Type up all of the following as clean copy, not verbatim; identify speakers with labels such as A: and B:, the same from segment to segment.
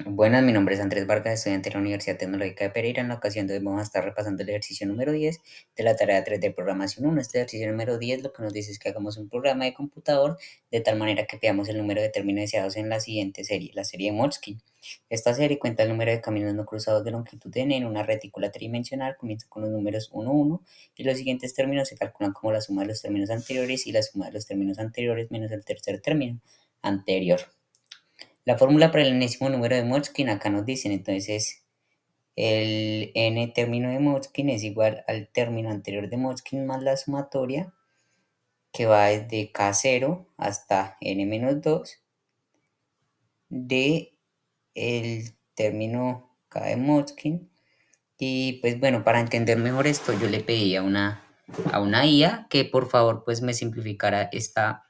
A: Buenas, mi nombre es Andrés Vargas, estudiante de la Universidad Tecnológica de Pereira. En la ocasión de hoy vamos a estar repasando el ejercicio número 10 de la tarea 3 de programación 1. Este ejercicio número 10 lo que nos dice es que hagamos un programa de computador de tal manera que pidamos el número de términos deseados en la siguiente serie, la serie de Moleskine. Esta serie cuenta el número de caminos no cruzados de longitud n en una retícula tridimensional, comienza con los números 1, 1 y los siguientes términos se calculan como la suma de los términos anteriores y la suma de los términos anteriores menos el tercer término anterior. La fórmula para el enésimo número de Moleskine acá nos dicen, entonces el n término de Moleskine es igual al término anterior de Moleskine más la sumatoria que va desde k0 hasta n-2 de el término k de Moleskine. Y pues bueno, para entender mejor esto, yo le pedí a una IA que por favor pues me simplificara esta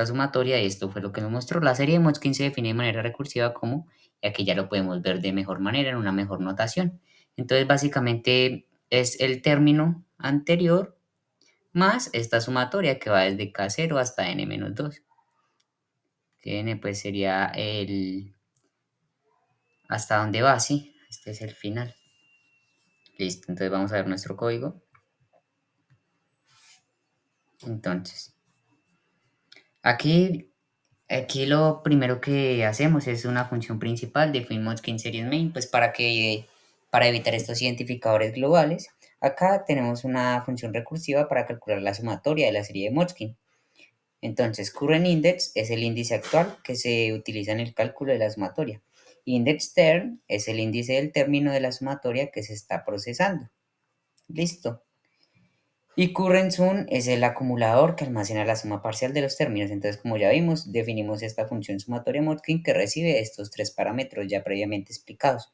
A: sumatoria y esto fue lo que me mostró. La serie de Moleskine se define de manera recursiva como, y aquí ya lo podemos ver de mejor manera, en una mejor notación. Entonces, básicamente es el término anterior más esta sumatoria que va desde K0 hasta n-2. Que n pues sería el hasta donde va, sí. Este es el final. Listo, entonces vamos a ver nuestro código. Entonces, aquí Aquí lo primero que hacemos es una función principal, definimos que series main, pues para evitar estos identificadores globales. Acá tenemos una función recursiva para calcular la sumatoria de la serie de Moleskine. Entonces, current index es el índice actual que se utiliza en el cálculo de la sumatoria. Index term es el índice del término de la sumatoria que se está procesando. Listo. Y current sum es el acumulador que almacena la suma parcial de los términos. Entonces, como ya vimos, definimos esta función sumatoria Moleskine que recibe estos tres parámetros ya previamente explicados.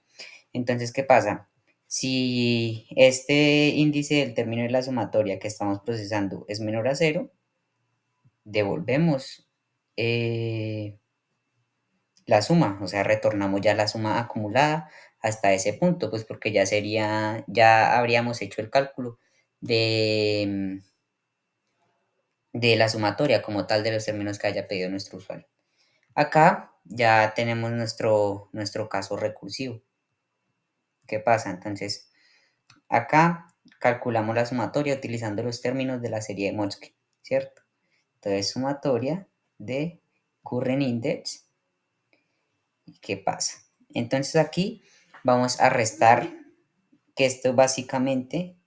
A: Entonces, ¿qué pasa? Si este índice del término de la sumatoria que estamos procesando es menor a 0, devolvemos la suma, o sea, retornamos ya la suma acumulada hasta ese punto, pues porque ya habríamos hecho el cálculo de la sumatoria como tal de los términos que haya pedido nuestro usuario. Acá ya tenemos nuestro caso recursivo. ¿Qué pasa? Entonces, acá calculamos la sumatoria utilizando los términos de la serie de Moleskine, ¿cierto? Entonces, sumatoria de current index. ¿Y qué pasa? Entonces, aquí vamos a restar, que esto básicamente,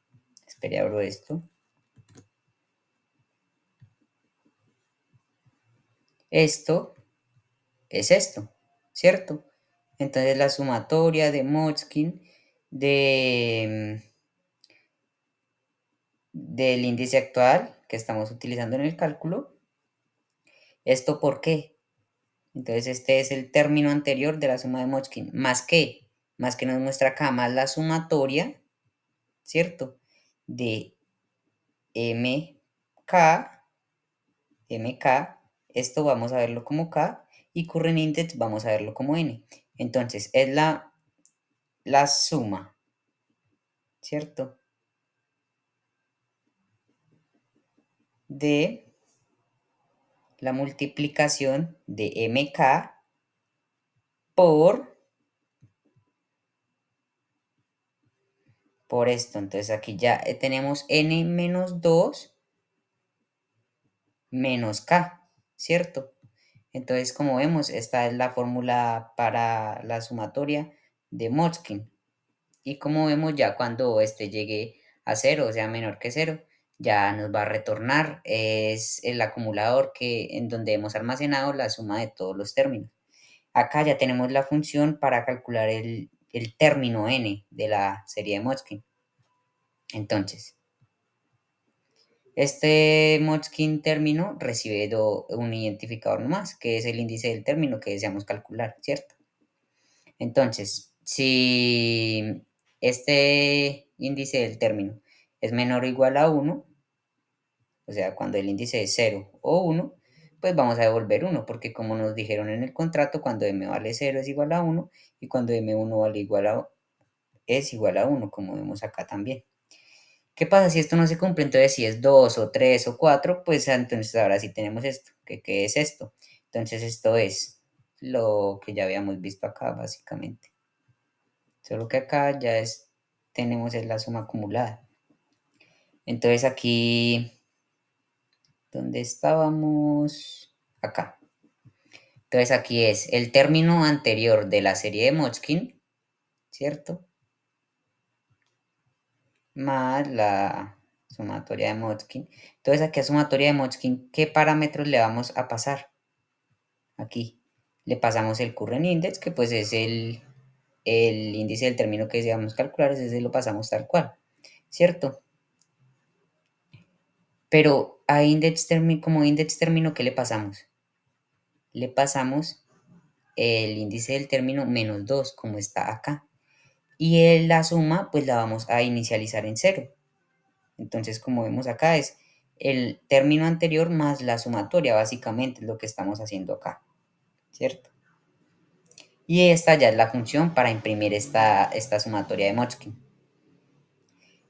A: espere, abro esto. Esto es esto, ¿cierto? Entonces la sumatoria de Moleskine del índice actual que estamos utilizando en el cálculo. ¿Esto por qué? Entonces este es el término anterior de la suma de Moleskine, más que nos muestra acá, más la sumatoria, ¿cierto? De MK, esto vamos a verlo como K, y current index vamos a verlo como N. Entonces es la suma, ¿cierto? De la multiplicación de MK por esto. Entonces aquí ya tenemos n-2 menos k, ¿cierto? Entonces, como vemos, esta es la fórmula para la sumatoria de Moleskine. Y como vemos, ya cuando este llegue a 0, o sea, menor que 0, ya nos va a retornar, es el acumulador en donde hemos almacenado la suma de todos los términos. Acá ya tenemos la función para calcular el término n de la serie de Moleskine. Entonces, este Moleskine término recibe un identificador nomás, que es el índice del término que deseamos calcular, ¿cierto? Entonces, si este índice del término es menor o igual a 1, o sea, cuando el índice es 0 o 1, pues vamos a devolver 1, porque como nos dijeron en el contrato, cuando m vale 0 es igual a 1, y cuando m1 vale es igual a 1, como vemos acá también. ¿Qué pasa si esto no se cumple? Entonces, si es 2 o 3 o 4, pues entonces ahora sí tenemos esto. ¿Qué es esto? Entonces, esto es lo que ya habíamos visto acá, básicamente. Solo que acá ya tenemos la suma acumulada. Entonces aquí, ¿dónde estábamos? Acá. Entonces aquí es el término anterior de la serie de Motzkin, ¿cierto? Más la sumatoria de Motzkin. Entonces aquí a sumatoria de Motzkin, ¿qué parámetros le vamos a pasar? Aquí le pasamos el current index, que pues es el índice del término que deseamos calcular, ese lo pasamos tal cual, ¿cierto? Pero a como index término, ¿qué le pasamos? Le pasamos el índice del término menos 2, como está acá. Y la suma, pues la vamos a inicializar en 0. Entonces, como vemos acá, es el término anterior más la sumatoria, básicamente, es lo que estamos haciendo acá, ¿cierto? Y esta ya es la función para imprimir esta sumatoria de Motzkin.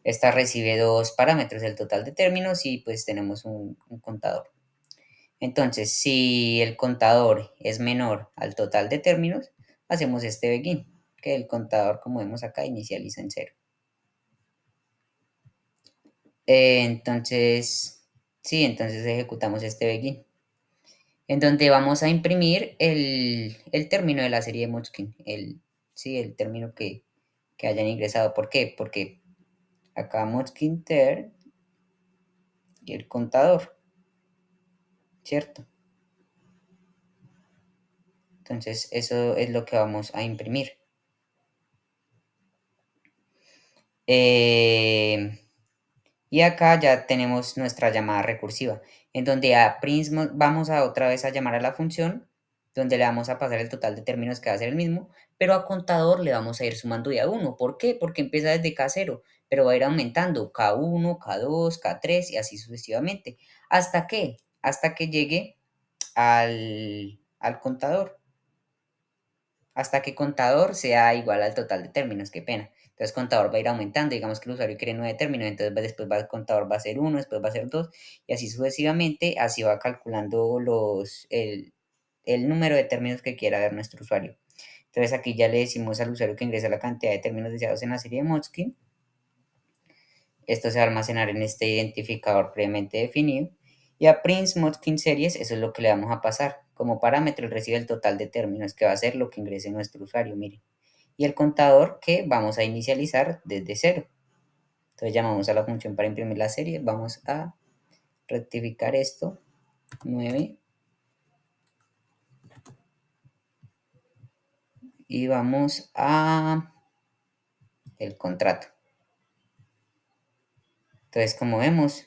A: Esta recibe dos parámetros, el total de términos y pues tenemos un contador. Entonces, si el contador es menor al total de términos, hacemos este begin, que el contador, como vemos acá, inicializa en 0. Entonces, sí, entonces ejecutamos este begin, en donde vamos a imprimir el término de la serie de Motzkin, sí, el término que hayan ingresado. ¿Por qué? Porque acá Motzkin ter y el contador, ¿cierto? Entonces, eso es lo que vamos a imprimir. Y acá ya tenemos nuestra llamada recursiva, en donde a Prince vamos a otra vez a llamar a la función, donde le vamos a pasar el total de términos que va a ser el mismo, pero a contador le vamos a ir sumando de a 1. ¿Por qué? Porque empieza desde K0, pero va a ir aumentando K1, K2, K3 y así sucesivamente. Hasta que llegue al contador. Hasta que contador sea igual al total de términos, qué pena. Entonces contador va a ir aumentando, digamos que el usuario quiere 9 términos, entonces después el contador va a ser 1, después va a ser 2, y así sucesivamente, así va calculando el número de términos que quiera ver nuestro usuario. Entonces aquí ya le decimos al usuario que ingrese la cantidad de términos deseados en la serie de Motzkin. Esto se va a almacenar en este identificador previamente definido. Y a Prince Motzkin Series, eso es lo que le vamos a pasar. Como parámetro, él recibe el total de términos, que va a ser lo que ingrese nuestro usuario, miren. Y el contador que vamos a inicializar desde 0. Entonces llamamos a la función para imprimir la serie. Vamos a rectificar esto. 9. Y vamos a el contrato. Entonces, como vemos,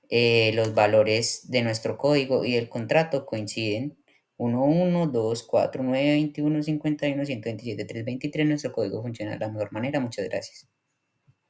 A: los valores de nuestro código y del contrato coinciden. 1, 1, 2, 4, 9, 21, 51, 127, 323. Nuestro código funciona de la mejor manera. Muchas gracias.